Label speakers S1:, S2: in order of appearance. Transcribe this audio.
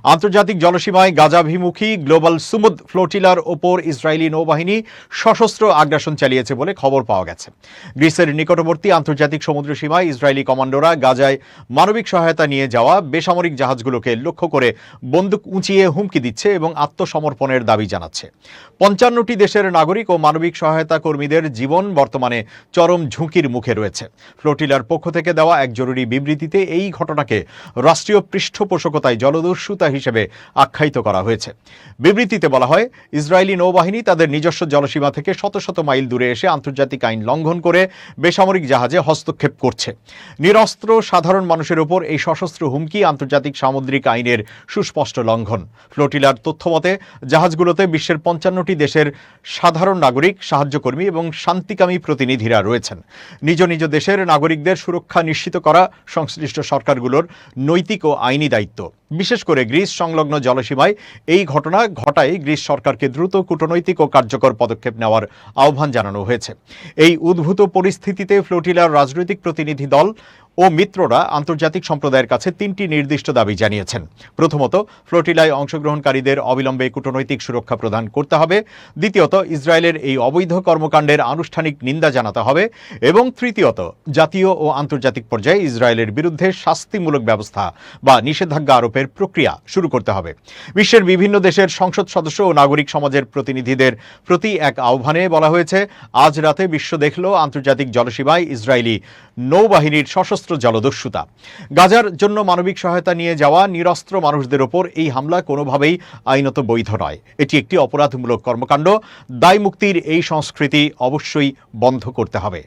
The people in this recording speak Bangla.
S1: আন্তর্জাতিক জলসীমায় গাজাভিমুখী গ্লোবাল সুমুদ ফ্লোটিলার ওপর ইসরায়েলি নৌবাহিনী সশস্ত্র আগ্রাসন চালিয়েছে বলে খবর পাওয়া গেছে। গ্রিসের নিকটবর্তী আন্তর্জাতিক সমুদ্র সীমায় ইসরায়েলি কমান্ডোরা গাজায় মানবিক সহায়তা নিয়ে যাওয়া বেসামরিক জাহাজগুলোকে লক্ষ্য করে বন্দুক উঁচিয়ে হুমকি দিচ্ছে এবং আত্মসমর্পণের দাবি জানাচ্ছে। ৫৫টি দেশের নাগরিক ও মানবিক সহায়তা কর্মীদের জীবন বর্তমানে চরম ঝুঁকির মুখে রয়েছে। ফ্লোটিলার পক্ষ থেকে দেওয়া এক জরুরি বিবৃতিতে এই ঘটনাকে রাষ্ট্রীয় পৃষ্ঠপোষকতায় জলদস্যুতা হিসেবে আখ্যায়িত করা হয়েছে। বিবৃতিতে বলা হয়, ইসরায়েলি নৌবাহিনী তাদের নিজস্ব জলসীমা থেকে শত শত মাইল দূরে এসে আন্তর্জাতিক আইন লঙ্ঘন করে বেসামরিক জাহাজে হস্তক্ষেপ করছে। নিরস্ত্র সাধারণ মানুষের ওপর এই সশস্ত্র হুমকি আন্তর্জাতিক সামুদ্রিক আইনের সুস্পষ্ট লঙ্ঘন। ফ্লোটিলার তথ্যমতে জাহাজগুলোতে বিশ্বের ৫৫টি দেশের সাধারণ নাগরিক, সাহায্যকর্মী এবং শান্তিকামী প্রতিনিধিরা রয়েছেন। নিজ নিজ দেশের নাগরিকদের সুরক্ষা নিশ্চিত করা সংশ্লিষ্ট সরকারগুলোর নৈতিক ও আইনি দায়িত্ব। বিশেষ করে গ্রিস সংলগ্ন জলসীমায় এই ঘটনা ঘটায় গ্রিস সরকারকে দ্রুত কূটনৈতিক ও কার্যকর পদক্ষেপ নেওয়ার আহ্বান জানানো হয়েছে। এই উদ্ভূত পরিস্থিতিতে ফ্লোটিলার রাজনৈতিক প্রতিনিধি দল ও মিত্ররা আন্তর্জাতিক সম্প্রদায়ের কাছে ৩টি নির্দিষ্ট দাবি জানিয়েছেন। প্রথমত, ফ্লোটিলায় অংশগ্রহণকারীদের অবিলম্বে কূটনৈতিক সুরক্ষা প্রদান করতে হবে। দ্বিতীয়ত, ইসরায়েলের এই অবৈধ কর্মকাণ্ডের আনুষ্ঠানিক নিন্দা জানাতে হবে। এবং তৃতীয়ত, জাতীয় ও আন্তর্জাতিক পর্যায়ে ইসরায়েলের বিরুদ্ধে শাস্তিমূলক ব্যবস্থা বা নিষেধাজ্ঞা আরোপের প্রক্রিয়া শুরু করতে হবে। বিশ্বের বিভিন্ন দেশের সংসদ সদস্য ও নাগরিক সমাজের প্রতিনিধিদের প্রতি এক আহ্বানে বলা হয়েছে, আজ রাতে বিশ্ব দেখল আন্তর্জাতিক জলসীমায় ইসরায়েলি নৌবাহিনীর সশস্ত্র জলদস্যুতা। গাজার জন্য মানবিক সহায়তা নিয়ে যাওয়া নিরস্ত্র মানুষদের ওপর এই হামলা কোনোভাবেই আইনত বৈধ নয়। এটি একটি অপরাধমূলক কর্মকাণ্ড। দায় মুক্তির এই সংস্কৃতি অবশ্যই বন্ধ করতে হবে।